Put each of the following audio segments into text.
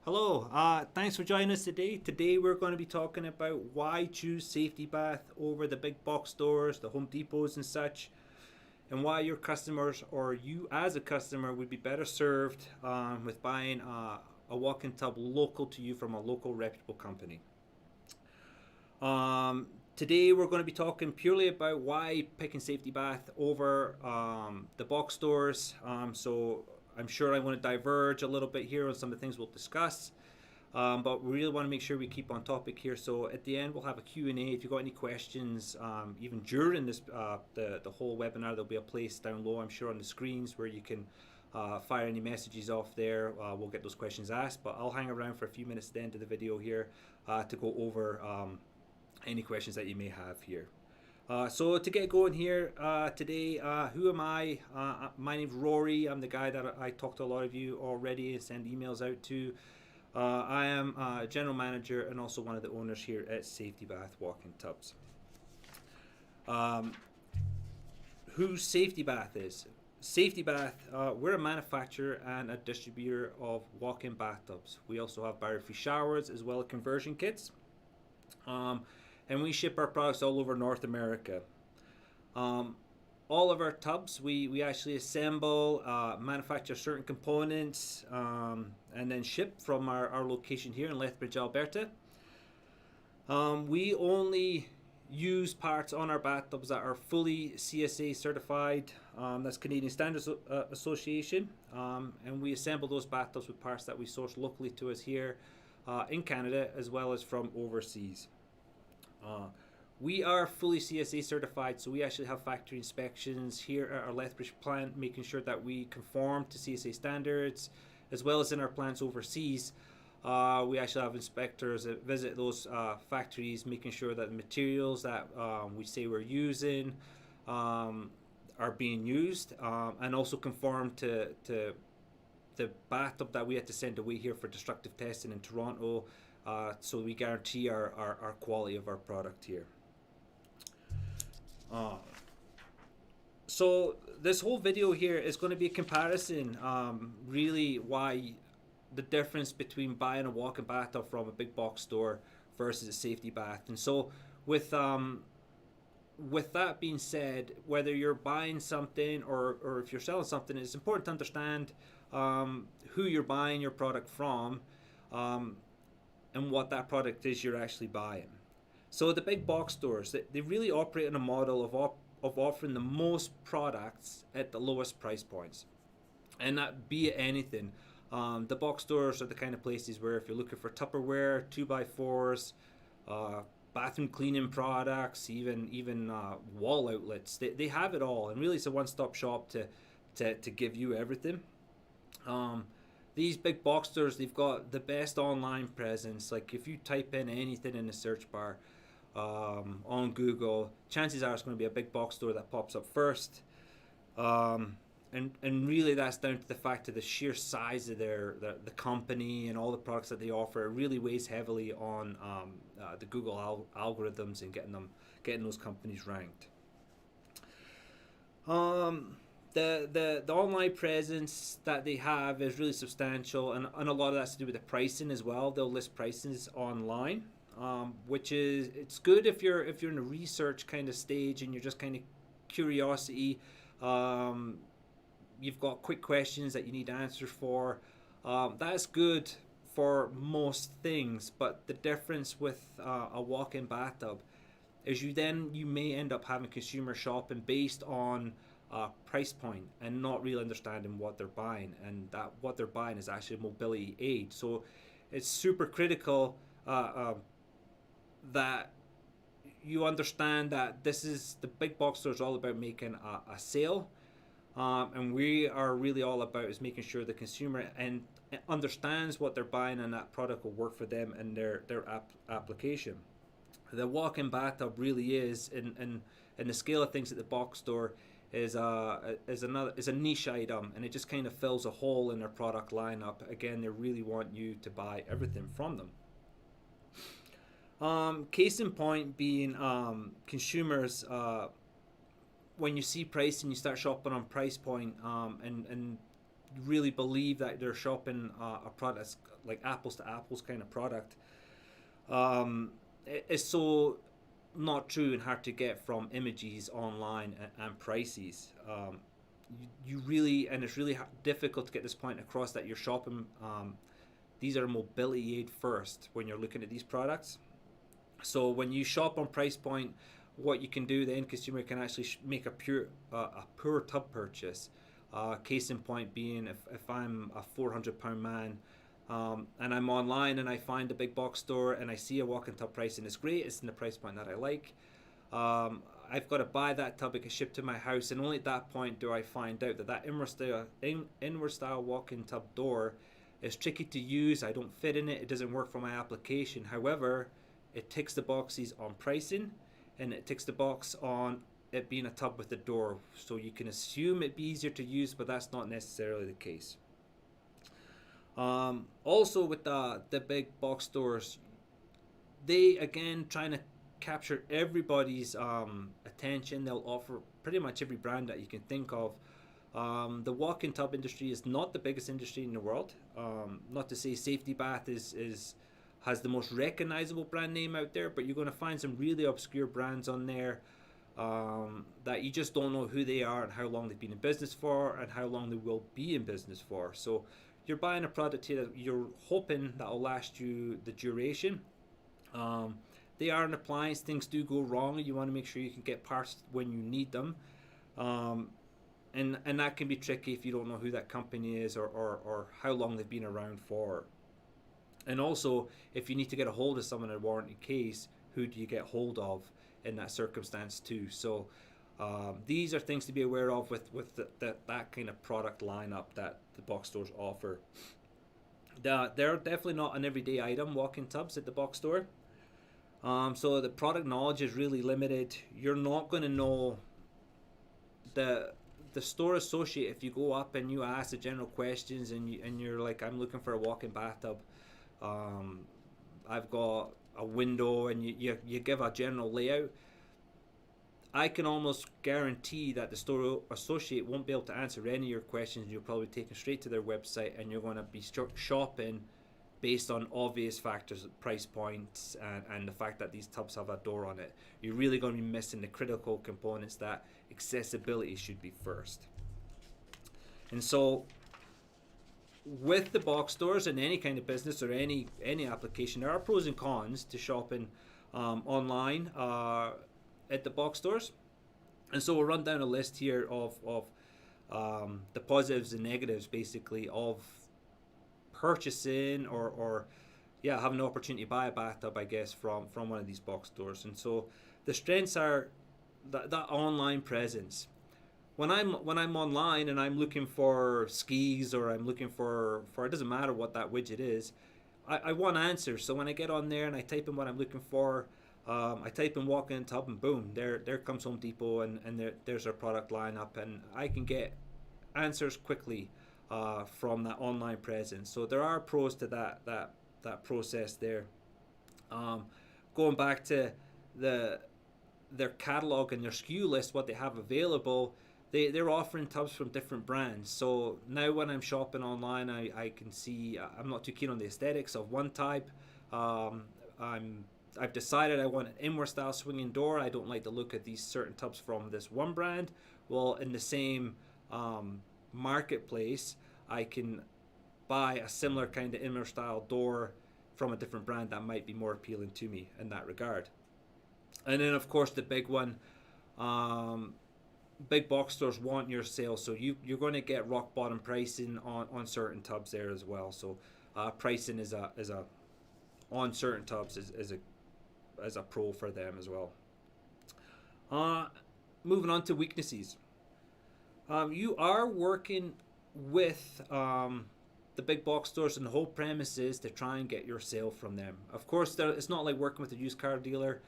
Hello, thanks for joining us today. Today we're going to be talking about why choose Safety Bath over the big box stores, the Home Depots and such, and why your customers or you as a customer would be better served with buying a walk-in tub local to you from a local reputable company. Today we're going to be talking purely about why picking Safety Bath over the box stores. So I'm sure I'm going to diverge a little bit here on some of the things we'll discuss. But we really want to make sure we keep on topic here. So at the end we'll have a Q&A. If you've got any questions, even during this the whole webinar, there'll be a place down low, I'm sure, on the screens where you can fire any messages off there. We'll get those questions asked, but I'll hang around for a few minutes at the end of the video here to go over any questions that you may have here. So to get going here today, who am I? My name's Rory. I'm the guy that I talk to a lot of you already and send emails out to. I am general manager and also one of the owners here at Safety Bath Walk-in Tubs. Who Safety Bath is? Safety Bath, we're a manufacturer and a distributor of walk-in bathtubs. We also have barrier-free showers as well as conversion kits. And we ship our products all over North America. All of our tubs, we actually assemble, manufacture certain components, and then ship from our location here in Lethbridge, Alberta. We only use parts on our bathtubs that are fully CSA certified. That's Canadian Standards Association. And we assemble those bathtubs with parts that we source locally to us here in Canada as well as from overseas. We are fully CSA certified, so we actually have factory inspections here at our Lethbridge plant, making sure that we conform to CSA standards, as well as in our plants overseas. We actually have inspectors that visit those factories, making sure that the materials that we say we're using are being used, and also conform to the bathtub that we had to send away here for destructive testing in Toronto. So we guarantee our quality of our product here. So this whole video here is going to be a comparison, really why the difference between buying a walk-in bathtub from a big box store versus a Safety Bath. And so with that being said, whether you're buying something or if you're selling something, it's important to understand who you're buying your product from, and what that product is you're actually buying. So the big box stores, they really operate on a model of offering the most products at the lowest price points, and that be it anything. The box stores are the kind of places where if you're looking for Tupperware, 2x4s, bathroom cleaning products, even wall outlets, they have it all, and really it's a one-stop shop to give you everything. These big box stores, they've got the best online presence. Like if you type in anything in the search bar on Google, chances are it's going to be a big box store that pops up first. And really that's down to the fact of the sheer size of the company and all the products that they offer. It really weighs heavily on the Google algorithms and getting those companies ranked. The online presence that they have is really substantial, and a lot of that's to do with the pricing as well. They'll list prices online, which is, it's good if you're in a research kind of stage and you're just kind of curiosity. You've got quick questions that you need answers for. That's good for most things, but the difference with a walk-in bathtub is you may end up having consumer shopping based on price point and not really understanding what they're buying, and that what they're buying is actually a mobility aid. So it's super critical that you understand that this is the big box store is all about making a sale, and we are really all about is making sure the consumer and understands what they're buying and that product will work for them and their application. The walk-in bathtub really is in the scale of things at the box store is a niche item, and it just kind of fills a hole in their product lineup. Again, they really want you to buy everything from them. Case in point being consumers, when you see price and you start shopping on price point, and really believe that they're shopping a product that's like apples to apples kind of product. It's so not true and hard to get from images online and prices. You really, and it's really difficult to get this point across that you're shopping. These are mobility aid first when you're looking at these products. So when you shop on price point, what you can do, the end consumer can actually make a poor tub purchase. Case in point being, if I'm a £400 man, and I'm online and I find a big box store and I see a walk-in tub price and it's great, it's in the price point that I like. I've got to buy that tub, it gets shipped to my house, and only at that point do I find out that inward style walk-in tub door is tricky to use. I don't fit in it. It doesn't work for my application. However, it ticks the boxes on pricing, and it ticks the box on it being a tub with a door. So you can assume it'd be easier to use, but that's not necessarily the case. Also with the big box stores, they again trying to capture everybody's attention. They'll offer pretty much every brand that you can think of. The walk-in tub industry is not the biggest industry in the world. Not to say Safety Bath has the most recognizable brand name out there, but you're going to find some really obscure brands on there that you just don't know who they are and how long they've been in business for and how long they will be in business for. So you're buying a product here that you're hoping that will last you the duration. They are an appliance. Things do go wrong. You want to make sure you can get parts when you need them. And that can be tricky if you don't know who that company is or how long they've been around for. And also, if you need to get a hold of someone in a warranty case, who do you get hold of in that circumstance too? So these are things to be aware of with that kind of product lineup that the box stores offer. They're definitely not an everyday item, walk-in tubs at the box store. So the product knowledge is really limited. You're not going to know the store associate. If you go up and you ask the general questions and you're like, I'm looking for a walk-in bathtub, I've got a window, and you give a general layout, I can almost guarantee that the store associate won't be able to answer any of your questions. You'll probably take them straight to their website, and you're going to be shopping based on obvious factors, price points, and the fact that these tubs have a door on it. You're really going to be missing the critical components that accessibility should be first. And so with the box stores and any kind of business or any application, there are pros and cons to shopping online at the box stores. And so we'll run down a list here of the positives and negatives basically of purchasing or having the opportunity to buy a bathtub, I guess, from one of these box stores. And so the strengths are that online presence. When I'm online and I'm looking for skis, or I'm looking for it doesn't matter what that widget is, I want answers. So when I get on there and I type in what I'm looking for, I type in walk-in tub, and boom, there comes Home Depot, and there's our product lineup, and I can get answers quickly from that online presence. So there are pros to that process there. Going back to their catalog and their SKU list, what they have available, they're offering tubs from different brands. So now when I'm shopping online, I can see I'm not too keen on the aesthetics of one type. I've decided I want an inward style swinging door. I don't like the look of these certain tubs from this one brand. Well, in the same marketplace, I can buy a similar kind of inward style door from a different brand that might be more appealing to me in that regard. And then of course the big one, big box stores want your sales, so you're going to get rock bottom pricing on certain tubs there as well. So pricing is a on certain tubs is a pro for them as well. Moving on to weaknesses. You are working with the big box stores, and the whole premise is to try and get your sale from them. Of course, it's not like working with a used car dealer.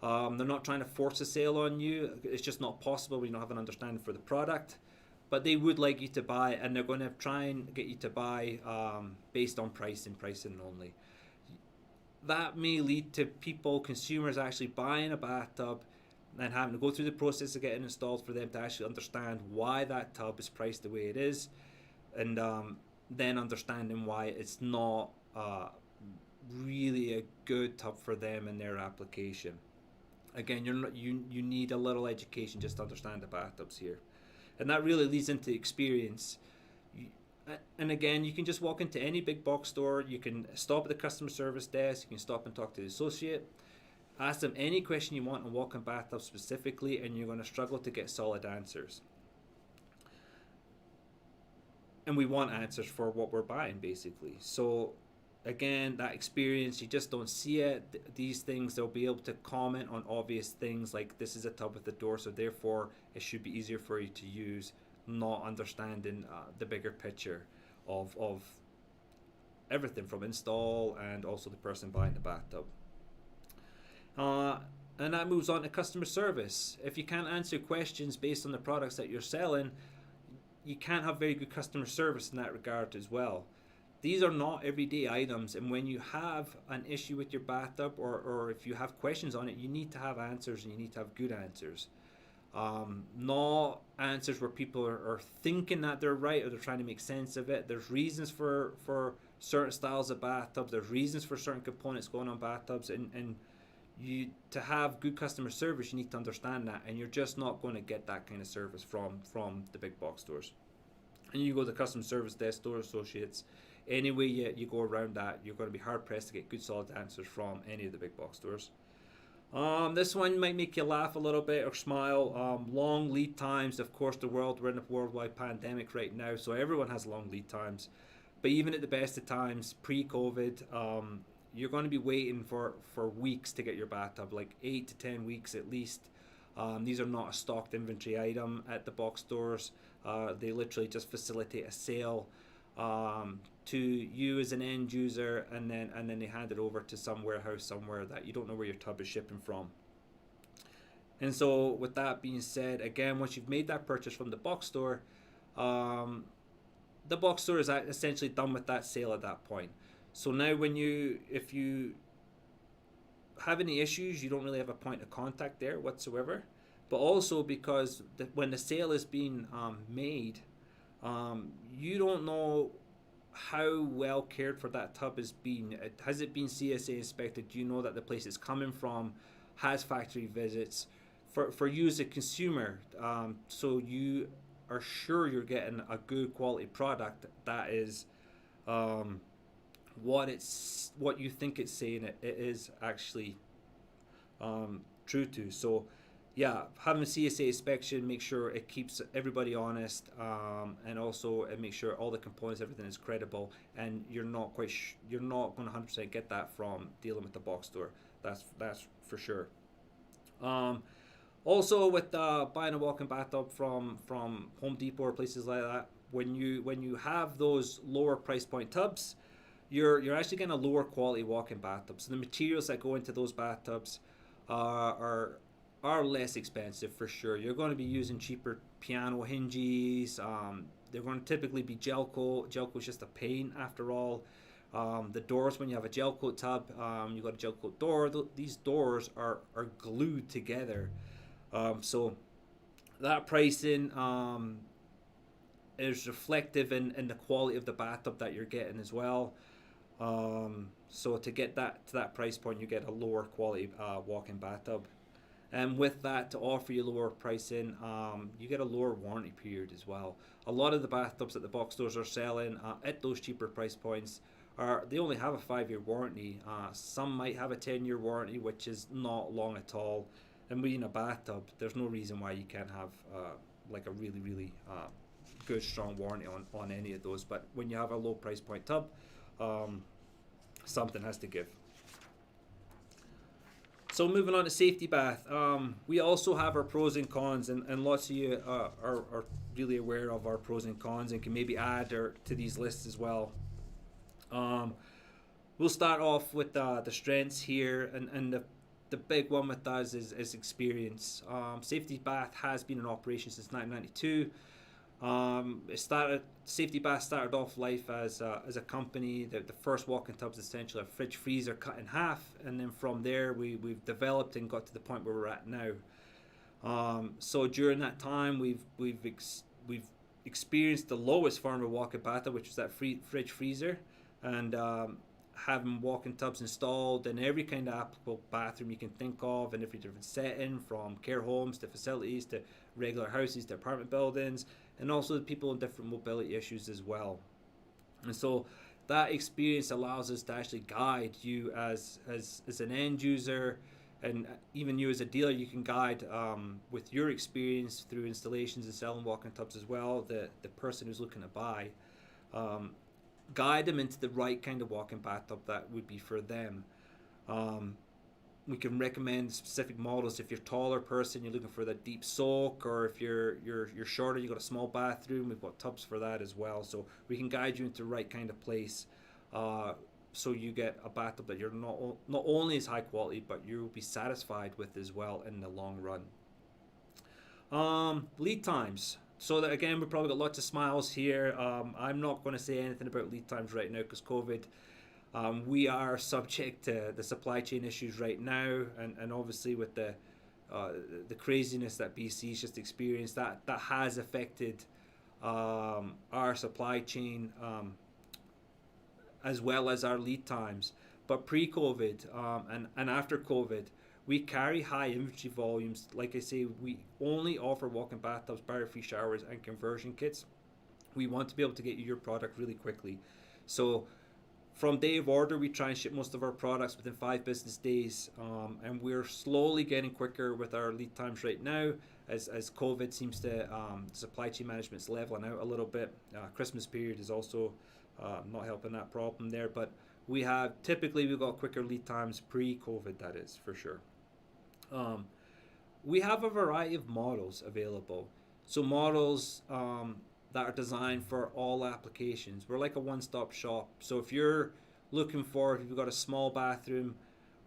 They're not trying to force a sale on you. It's just not possible when you don't have an understanding for the product. But they would like you to buy, and they're going to try and get you to buy based on pricing only. That may lead to consumers actually buying a bathtub and having to go through the process of getting installed for them to actually understand why that tub is priced the way it is. and then understanding why it's not really a good tub for them in their application. Again, you're not, you need a little education just to understand the bathtubs here, and that really leads into experience. And again, you can just walk into any big box store. You can stop at the customer service desk. You can stop and talk to the associate. Ask them any question you want on walk-in bathtub specifically, and you're going to struggle to get solid answers. And we want answers for what we're buying, basically. So again, that experience, you just don't see it. These things, they'll be able to comment on obvious things like this is a tub with a door, so therefore it should be easier for you to use, not understanding the bigger picture of everything from install and also the person buying the bathtub. And that moves on to customer service. If you can't answer questions based on the products that you're selling, you can't have very good customer service in that regard as well. These are not everyday items, and when you have an issue with your bathtub, or if you have questions on it, you need to have answers, and you need to have good answers. Not answers where people are thinking that they're right or they're trying to make sense of it. There's reasons for certain styles of bathtubs. There's reasons for certain components going on bathtubs, and you, to have good customer service, you need to understand that, and you're just not going to get that kind of service from the big box stores. And you go to the customer service desk, store associates, any way you go around that, you're going to be hard pressed to get good solid answers from any of the big box stores. This one might make you laugh a little bit or smile. Long lead times. Of course, we're in a worldwide pandemic right now, so everyone has long lead times. But even at the best of times, pre-COVID, you're going to be waiting for weeks to get your bathtub, like 8 to 10 weeks at least. These are not a stocked inventory item at the box stores. They literally just facilitate a sale to you as an end user, and then they hand it over to some warehouse somewhere that you don't know where your tub is shipping from. And so with that being said, again, once you've made that purchase from the box store, the box store is essentially done with that sale at that point. So now if you have any issues, you don't really have a point of contact there whatsoever. But also because when the sale is being made, you don't know how well cared for that tub has been. Has it been CSA inspected? Do you know that the place it's coming from has factory visits? For you as a consumer, so you are sure you're getting a good quality product that is what you think it's saying it is actually true to. So yeah, having a CSA inspection, make sure it keeps everybody honest, and also make sure all the components, everything is credible, and you're not going to 100% get that from dealing with the box store. That's for sure. Also with buying a walk-in bathtub from Home Depot or places like that, when you have those lower price point tubs, you're actually getting a lower quality walk-in bathtub. So the materials that go into those bathtubs are less expensive for sure. You're going to be using cheaper piano hinges. They're going to typically be gel coat. Gel coat is just a pain after all. The doors, when you have a gel coat tub, you've got a gel coat door. These doors are glued together. So that pricing is reflective in the quality of the bathtub that you're getting as well. So to get that to that price point, you get a lower quality walk-in bathtub. And with that, to offer you lower pricing, you get a lower warranty period as well. A lot of the bathtubs that the box stores are selling at those cheaper price points they only have a 5-year warranty. Some might have a 10-year warranty, which is not long at all. And being a bathtub, there's no reason why you can't have like a really, really good, strong warranty on any of those. But when you have a low price point tub, something has to give. So moving on to safety bath, we also have our pros and cons, and lots of you are really aware of our pros and cons and can maybe add to these lists as well. We'll start off with the strengths here, and the big one with us is experience. Safety Bath has been in operation since 1992. Safety Bath started off life as a company. The first walk-in tubs essentially a fridge freezer cut in half, and then from there we've developed and got to the point where we're at now. So during that time we've experienced the lowest form of walk-in bathtub, which was that fridge freezer, and having walk-in tubs installed in every kind of applicable bathroom you can think of, in every different setting, from care homes to facilities to regular houses to apartment buildings, and also the people with different mobility issues as well. And so that experience allows us to actually guide you as an end user, and even you as a dealer. You can guide with your experience through installations and selling walk-in tubs as well, the person who's looking to buy. Um, Guide them into the right kind of walk-in bathtub that would be for them. Um, we can recommend specific models. If you're a taller person, you're looking for that deep soak, or if you're shorter, you've got a small bathroom, we've got tubs for that as well. So we can guide you into the right kind of place, so you get a bathtub that you're not only is high quality, but you'll be satisfied with as well in the long run. Lead times. So that, again, we've probably got lots of smiles here. I'm not going to say anything about lead times right now because COVID. We are subject to the supply chain issues right now, and obviously with the craziness that BC's just experienced, that has affected our supply chain, as well as our lead times. But pre-COVID, and after COVID, we carry high inventory volumes. Like I say, we only offer walk-in bathtubs, barrier-free showers, and conversion kits. We want to be able to get you your product really quickly. So from day of order, we try and ship most of our products within 5 business days, and we're slowly getting quicker with our lead times right now as COVID seems to, supply chain management's leveling out a little bit. Christmas period is also not helping that problem there, but we've got quicker lead times pre-COVID, that is for sure. We have a variety of models available. So models that are designed for all applications. We're like a one-stop shop. So if you've got a small bathroom,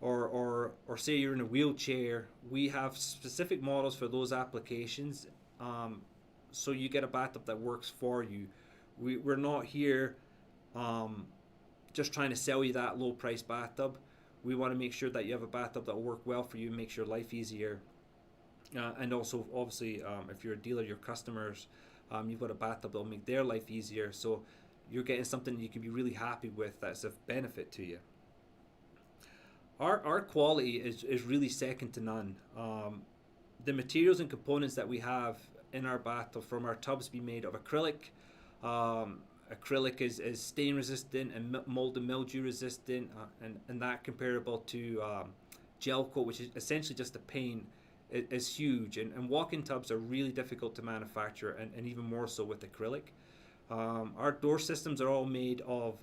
or say you're in a wheelchair, we have specific models for those applications. So you get a bathtub that works for you. We're not here just trying to sell you that low price bathtub. We want to make sure that you have a bathtub that will work well for you, makes your life easier. And also, obviously, if you're a dealer, your customers, you've got a bathtub that will make their life easier. So you're getting something you can be really happy with that's of benefit to you. Our quality is really second to none. The materials and components that we have in our bathtub, from our tubs, be made of acrylic. Acrylic is stain resistant and mold and mildew resistant, and that comparable to gel coat, which is essentially just a paint, is huge. And walk-in tubs are really difficult to manufacture, and even more so with acrylic. Our door systems are all made of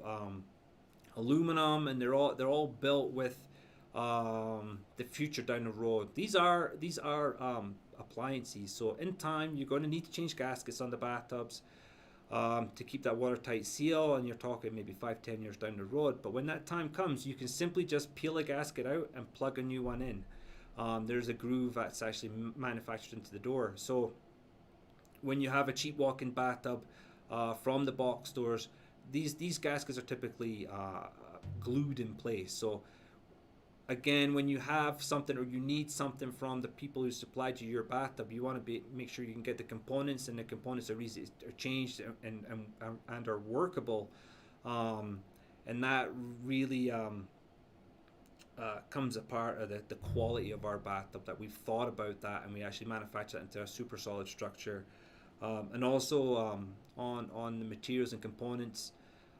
aluminum, and they're all built with the future down the road. These are appliances, so in time you're going to need to change gaskets on the bathtubs to keep that watertight seal, and you're talking maybe 5-10 years down the road. But when that time comes, you can simply just peel a gasket out and plug a new one in. There's a groove that's actually manufactured into the door. So when you have a cheap walk-in bathtub from the box stores, these gaskets are typically glued in place. So again, when you have something or you need something from the people who supplied you your bathtub, you want to make sure you can get the components, and the components are easy, are changed and are workable, and that really comes a part of the quality of our bathtub, that we've thought about that and we actually manufacture that into a super solid structure. And also on the materials and components,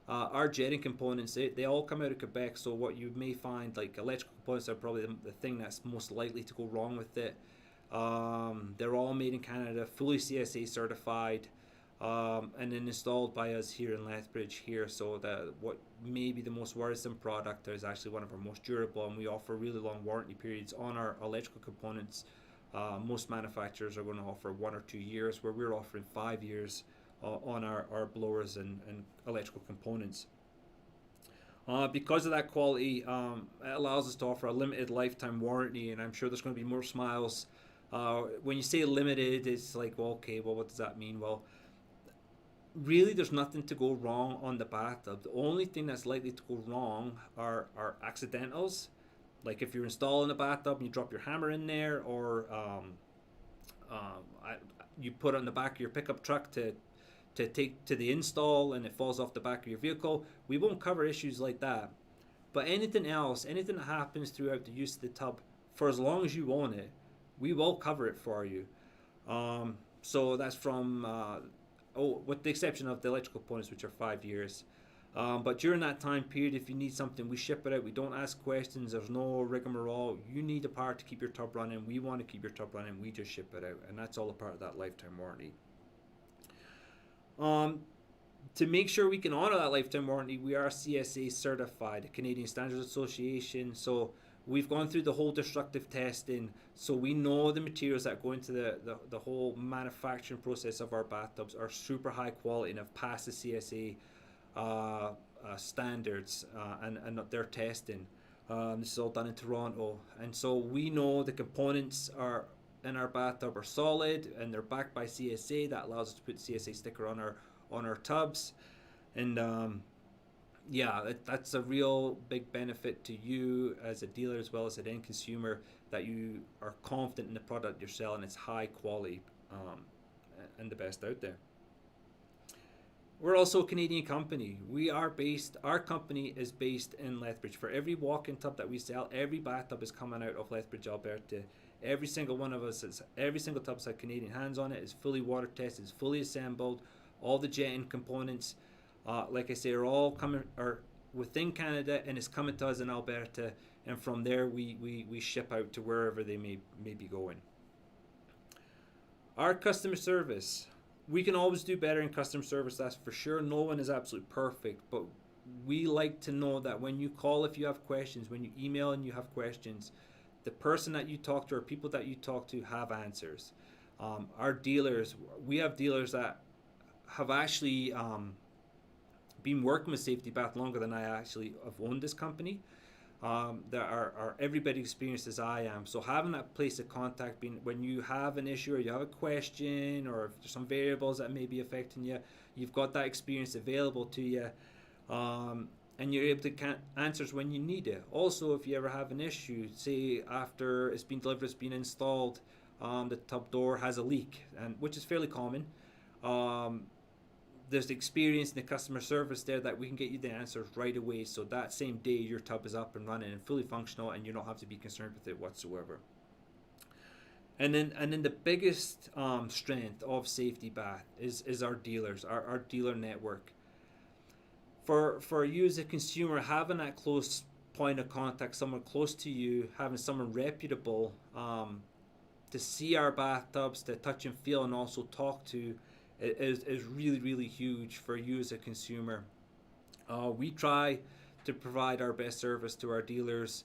our jetting components, they all come out of Quebec. So what you may find, like electrical components, are probably the thing that's most likely to go wrong with it. They're all made in Canada, fully CSA certified, and then installed by us here in Lethbridge here. So that what may be the most worrisome product is actually one of our most durable, and we offer really long warranty periods on our electrical components. Most manufacturers are going to offer 1 or 2 years, where we're offering 5 years on our blowers and electrical components. Because of that quality, it allows us to offer a limited lifetime warranty, and I'm sure there's going to be more smiles. When you say limited, it's like, well, okay, well, what does that mean? Well, really, there's nothing to go wrong on the bathtub. The only thing that's likely to go wrong are accidentals, like if you're installing a bathtub and you drop your hammer in there, or you put it on the back of your pickup truck to to take to the install and it falls off the back of your vehicle, we won't cover issues like that. But anything else, anything that happens throughout the use of the tub, for as long as you own it, we will cover it for you. So that's from, with the exception of the electrical components, which are 5 years. But during that time period, if you need something, we ship it out. We don't ask questions. There's no rigmarole. You need a part to keep your tub running. We want to keep your tub running. We just ship it out. And that's all a part of that lifetime warranty. To make sure we can honor that lifetime warranty, we are CSA Certified, Canadian Standards Association. So we've gone through the whole destructive testing, so we know the materials that go into the whole manufacturing process of our bathtubs are super high quality and have passed the CSA standards and their testing. This is all done in Toronto, and so we know the components are in our bathtub are solid and they're backed by CSA. That allows us to put the CSA sticker on our tubs, and that's a real big benefit to you as a dealer as well as an end consumer, that you are confident in the product you're selling. It's high quality and the best out there. We're also a Canadian company. Our company is based in Lethbridge. For every walk-in tub that we sell, every bathtub is coming out of Lethbridge, Alberta. Every single one of us, every single tub's had Canadian hands on it, is fully water tested, is fully assembled. All the jetting components, like I say, are within Canada, and it's coming to us in Alberta, and from there we ship out to wherever they may be going. Our customer service. We can always do better in customer service, that's for sure. No one is absolutely perfect, but we like to know that when you call if you have questions, when you email and you have questions, the person that you talk to or people that you talk to have answers. Our dealers, we have dealers that have actually been working with Safety Bath longer than I actually have owned this company. That are everybody experienced as I am. So having that place of contact, being when you have an issue or you have a question or if there's some variables that may be affecting you, you've got that experience available to you, and you're able to get answers when you need it. Also, if you ever have an issue, say after it's been delivered, it's been installed, the tub door has a leak, and which is fairly common. There's the experience in the customer service there that we can get you the answers right away, so that same day your tub is up and running and fully functional and you don't have to be concerned with it whatsoever. And then the biggest strength of Safety Bath is our dealers, our dealer network. For you as a consumer, having that close point of contact, someone close to you, having someone reputable to see our bathtubs, to touch and feel and also talk to, is really, really huge for you as a consumer. We try to provide our best service to our dealers,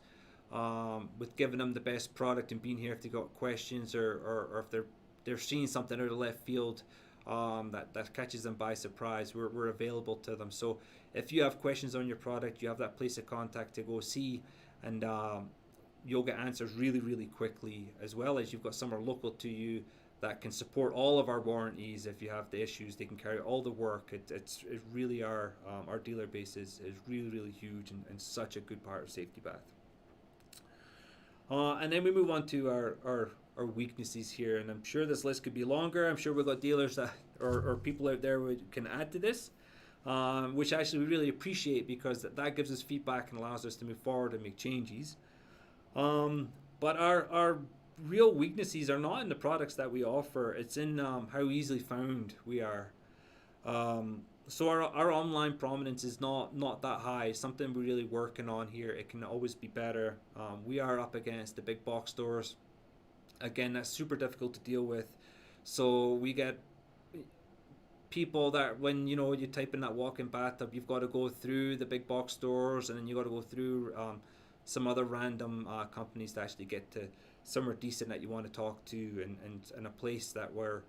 with giving them the best product and being here if they've got questions or if they're seeing something out of left field that catches them by surprise. We're available to them. So if you have questions on your product, you have that place of contact to go see, and you'll get answers really, really quickly, as well as you've got somewhere local to you that can support all of our warranties. If you have the issues, they can carry all the work. It's really our dealer base is really, really huge and such a good part of Safety Bath. And then we move on to our weaknesses here, and I'm sure this list could be longer. I'm sure we've got dealers that or people out there who can add to this, which actually we really appreciate, because that gives us feedback and allows us to move forward and make changes. But our real weaknesses are not in the products that we offer. It's in how easily found we are. So our online prominence is not that high. It's something we're really working on here. It can always be better. We are up against the big box stores. Again, that's super difficult to deal with. So we get people that when you type in that walk-in bathtub, you've got to go through the big box stores, and then you got to go through some other random companies to actually get to somewhere decent that you want to talk to, and a place that where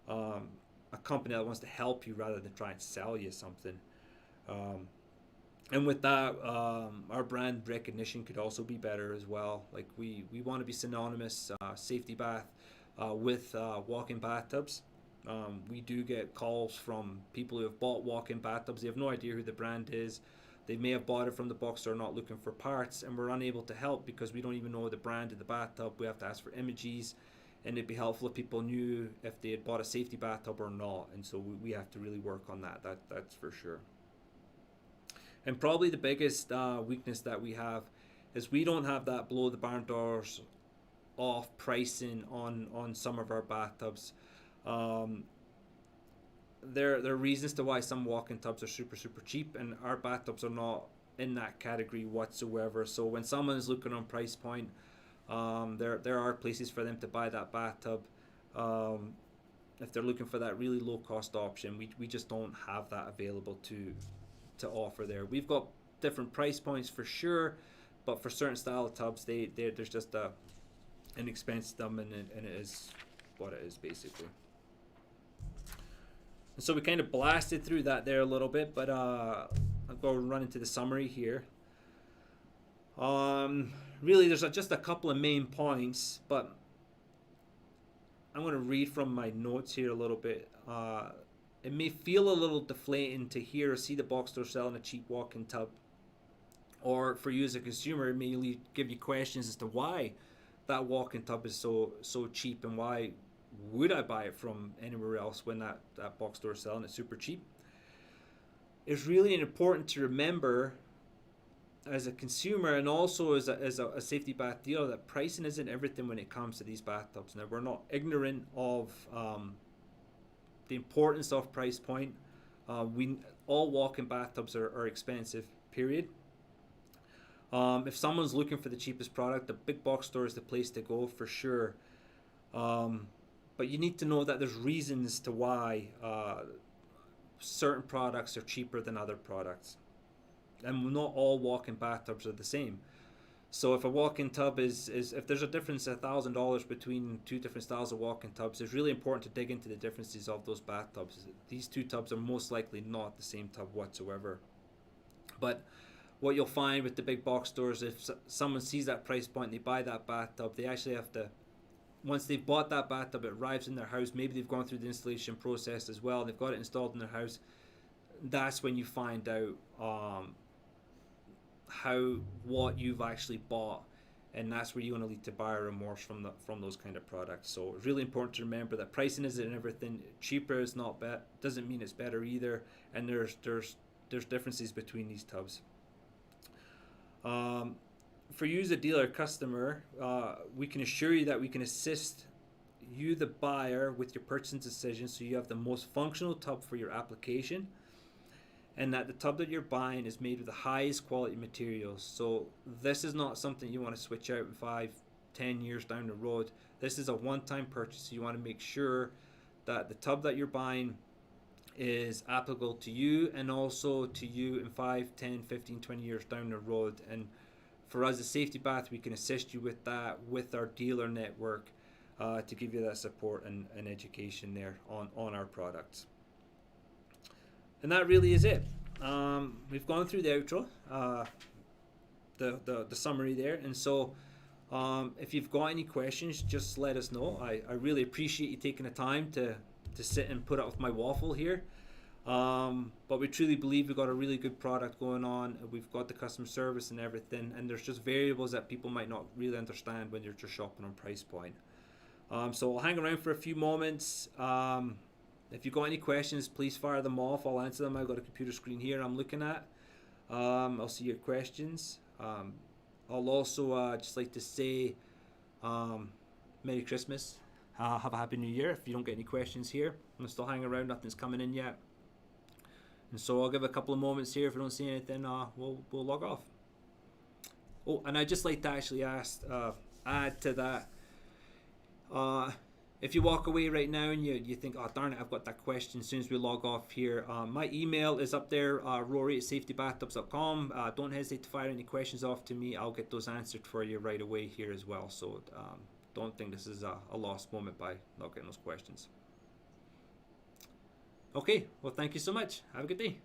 a company that wants to help you rather than try and sell you something. And with that, our brand recognition could also be better as well. Like we want to be synonymous, Safety Bath, with walk-in bathtubs. We do get calls from people who have bought walk-in bathtubs. They have no idea who the brand is. They may have bought it from the box store, not looking for parts, and we're unable to help because we don't even know the brand of the bathtub. We have to ask for images, and it'd be helpful if people knew if they had bought a safety bathtub or not. And so we have to really work on that. That's for sure. And probably the biggest weakness that we have is we don't have that below the barn doors off pricing on some of our bathtubs. There are reasons to why some walk-in tubs are super cheap, and our bathtubs are not in that category whatsoever. So when someone is looking on price point, there are places for them to buy that bathtub. If they're looking for that really low cost option, we just don't have that available to offer there. We've got different price points for sure, but for certain style of tubs, there's just an expense to them, and it is what it is basically. And so we kind of blasted through that there a little bit, but I'll go and run into the summary here. Really, there's just a couple of main points, but I'm going to read from my notes here a little bit. It may feel a little deflating to hear or see the box store selling a cheap walk-in tub, or for you as a consumer, it may give you questions as to why that walk-in tub is so cheap, and why would I buy it from anywhere else when that box store is selling it super cheap. It's really important to remember as a consumer, and also as a safety bath dealer, that pricing isn't everything when it comes to these bathtubs. Now, we're not ignorant of the importance of price point. All walk-in bathtubs are expensive, period. If someone's looking for the cheapest product, the big box store is the place to go for sure. But you need to know that there's reasons to why certain products are cheaper than other products. And not all walk-in bathtubs are the same. So if a walk-in tub is if there's a difference of $1,000 between two different styles of walk-in tubs, it's really important to dig into the differences of those bathtubs. These two tubs are most likely not the same tub whatsoever. But what you'll find with the big box stores, if someone sees that price point and they buy that bathtub, they actually have to, once they've bought that bathtub, it arrives in their house, maybe they've gone through the installation process as well, they've got it installed in their house, that's when you find out what you've actually bought, and that's where you're going to lead to buyer remorse from those kind of products. So it's really important to remember that pricing isn't everything. Cheaper is not bad, doesn't mean it's better either, and there's differences between these tubs. For you as a dealer customer, we can assure you that we can assist you, the buyer, with your purchasing decision, so you have the most functional tub for your application, and that the tub that you're buying is made with the highest quality materials. So this is not something you want to switch out in 5-10 years down the road. This is a one-time purchase. So you want to make sure that the tub that you're buying is applicable to you, and also to you in 5, 10, 15, 20 years down the road. And for us as Safety Bath, we can assist you with that with our dealer network to give you that support and education there on our products. And that really is it. We've gone through the outro, the summary there, and so if you've got any questions, just let us know. I really appreciate you taking the time to sit and put up with my waffle here. But we truly believe we've got a really good product going on. We've got the customer service and everything, and there's just variables that people might not really understand when you're just shopping on price point. So I'll hang around for a few moments. If you've got any questions, please fire them off. I'll answer them. I've got a computer screen here I'm looking at. I'll see your questions. I'll also just like to say Merry Christmas. Have a Happy New Year. If you don't get any questions here, I'm still hanging around. Nothing's coming in yet. And so I'll give a couple of moments here. If I don't see anything, we'll log off. Oh, and I'd just like to actually add to that. If you walk away right now and you think, oh darn it, I've got that question as soon as we log off here, my email is up there, rory@safetybathtubs.com. Don't hesitate to fire any questions off to me. I'll get those answered for you right away here as well. So don't think this is a lost moment by not getting those questions. Okay, well, thank you so much. Have a good day.